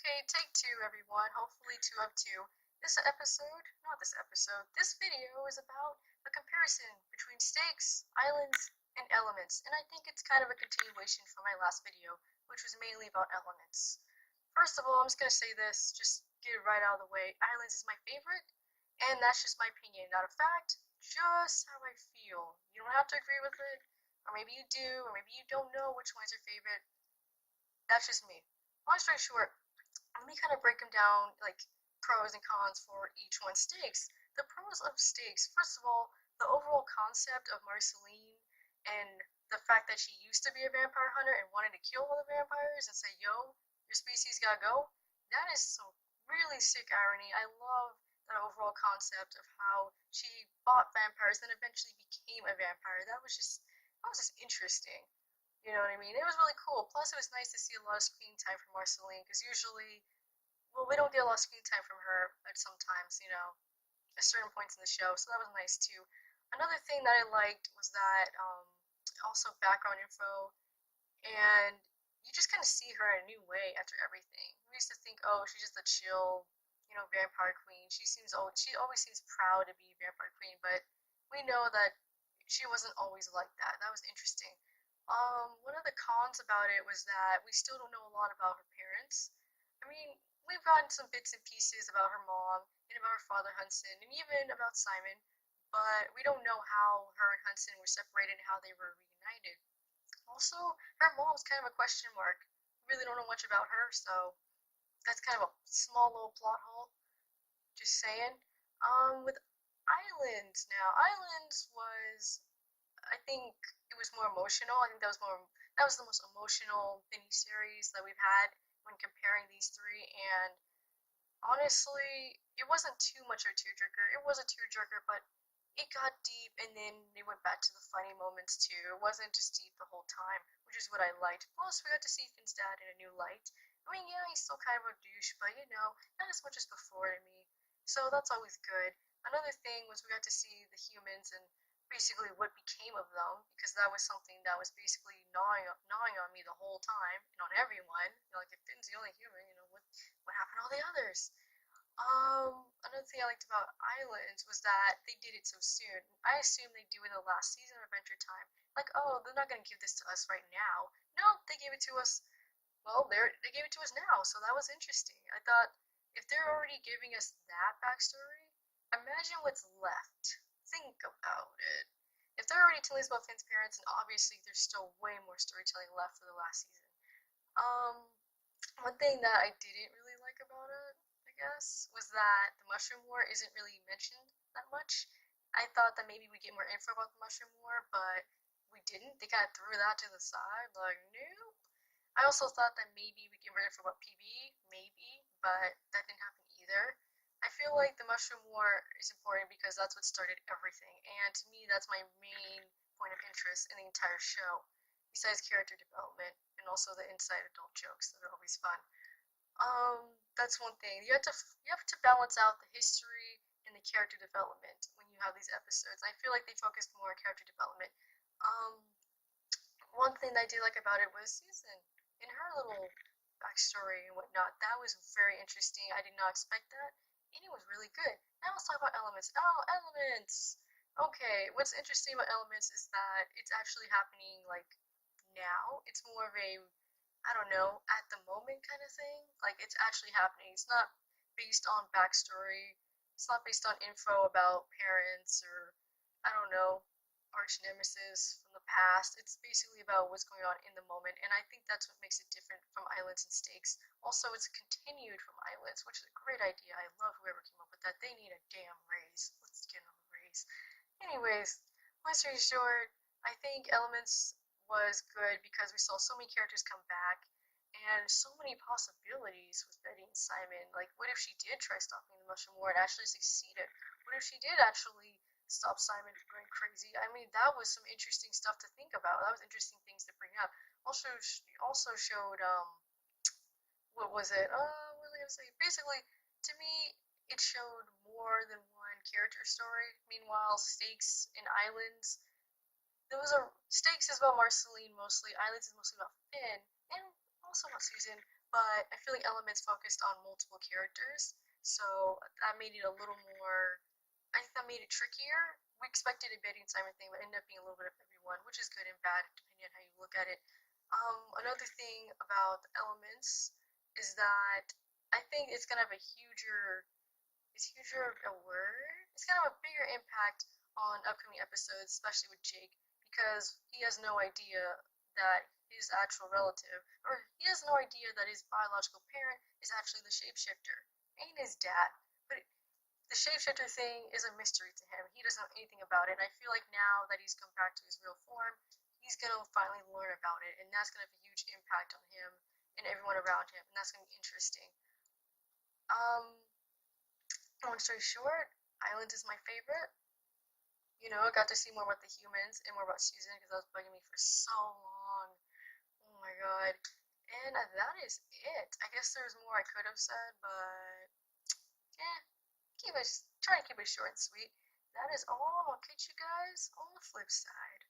Okay, take two, everyone. Hopefully, two of two. This video is about a comparison between stakes, islands, and elements, and I think it's kind of a continuation from my last video, which was mainly about elements. First of all, I'm just gonna say this, just get it right out of the way. Islands is my favorite, and that's just my opinion, not a fact, just how I feel. You don't have to agree with it, or maybe you do, or maybe you don't know which one's your favorite. That's just me. Long story short, let me kind of break them down, like pros and cons for each one. Stakes. The pros of stakes. First of all, the overall concept of Marceline and the fact that she used to be a vampire hunter and wanted to kill all the vampires and say, yo, your species gotta go. That is some really sick irony. I love that overall concept of how she fought vampires and eventually became a vampire. That was just interesting. You know what I mean? It was really cool. Plus, it was nice to see a lot of screen time from Marceline because usually, well, we don't get a lot of screen time from her at sometimes, at certain points in the show. So that was nice too. Another thing that I liked was that also background info, and you just kind of see her in a new way after everything. We used to think, oh, she's just a chill, vampire queen. She always seems proud to be vampire queen, but we know that she wasn't always like that. That was interesting. One of the cons about it was that we still don't know a lot about her parents. I mean, we've gotten some bits and pieces about her mom and about her father Hudson and even about Simon, but we don't know how her and Hudson were separated and how they were reunited. Also, her mom's kind of a question mark. We really don't know much about her, so that's kind of a small little plot hole. Just saying. With Islands now, Islands was, I think it was more emotional. I think that was the most emotional miniseries that we've had when comparing these three. And honestly, it wasn't too much of a tearjerker. It was a tearjerker, but it got deep, and then they went back to the funny moments too. It wasn't just deep the whole time, which is what I liked. Plus, we got to see Finn's dad in a new light. I mean, yeah, he's still kind of a douche, but not as much as before to me. So that's always good. Another thing was we got to see the humans and basically what became of them, because that was something that was basically gnawing on me the whole time and on everyone. Like if Finn's the only human, what happened to all the others? Another thing I liked about Islands was that they did it so soon. I assumed they'd do it in the last season of Adventure Time. Like, oh, they're not gonna give this to us right now. No, they gave it to us. Well, they gave it to us now, so that was interesting. I thought if they're already giving us that backstory, imagine what's left. Think about it. If they're already telling us about Finn's parents, and obviously there's still way more storytelling left for the last season. Um, One thing that I didn't really like about it, I guess, was that the Mushroom War isn't really mentioned that much. I thought that maybe we'd get more info about the Mushroom War, but we didn't. They kind of threw that to the side, like, nope. I also thought that maybe we get more info about PB, maybe, but that didn't happen either. I feel like the Mushroom War is important because that's what started everything, and to me, that's my main point of interest in the entire show, besides character development and also the inside adult jokes that are always fun. That's one thing. You have to balance out the history and the character development when you have these episodes. I feel like they focused more on character development. Um, One thing that I did like about it was Susan and her little backstory and whatnot. That was very interesting. I did not expect that, and it was really good. Now let's talk about elements. Oh, elements! Okay, what's interesting about elements is that it's actually happening like now. It's more of a, I don't know, at the moment kind of thing. Like it's actually happening. It's not based on backstory. It's not based on info about parents or, I don't know, arch nemesis from the past. It's basically about what's going on in the moment, and I think that's what makes it different from Islands and Stakes. Also, it's continued from Islands, which is a great idea. I love whoever came up with that. They need a damn raise. Let's get them a raise. Anyways, long story short, I think Elements was good because we saw so many characters come back and so many possibilities with Betty and Simon. Like, what if she did try stopping the Mushroom War and actually succeeded? What if she did actually stop Simon from going crazy? I mean, that was some interesting stuff to think about. That was interesting things to bring up. Also showed what was it? What was I gonna say? Basically, to me, it showed more than one character story. Meanwhile, Stakes and Islands, those are Stakes is about Marceline mostly. Islands is mostly about Finn, and also about Susan. but I feel like Elements focused on multiple characters, so that made it a little more, I think that made it trickier. We expected a Betty and Simon thing, but ended up being a little bit of everyone, which is good and bad depending on how you look at it. Another thing about the Elements is that I think it's gonna have a huger, a word? It's gonna have a bigger impact on upcoming episodes, especially with Jake, because he has no idea that his actual relative, or he has no idea that his biological parent is actually the shapeshifter, ain't his dad. But the shapeshifter thing is a mystery to him. He doesn't know anything about it, and I feel like now that he's come back to his real form, he's gonna finally learn about it, and that's gonna have a huge impact on him and everyone around him, and that's gonna be interesting. Long story short, Island is my favorite. You know, I got to see more about the humans and more about Susan because that was bugging me for so long. Oh my god. And that is it. I guess there's more I could have said, but try to keep it short and sweet. That is all. I'll catch you guys on the flip side.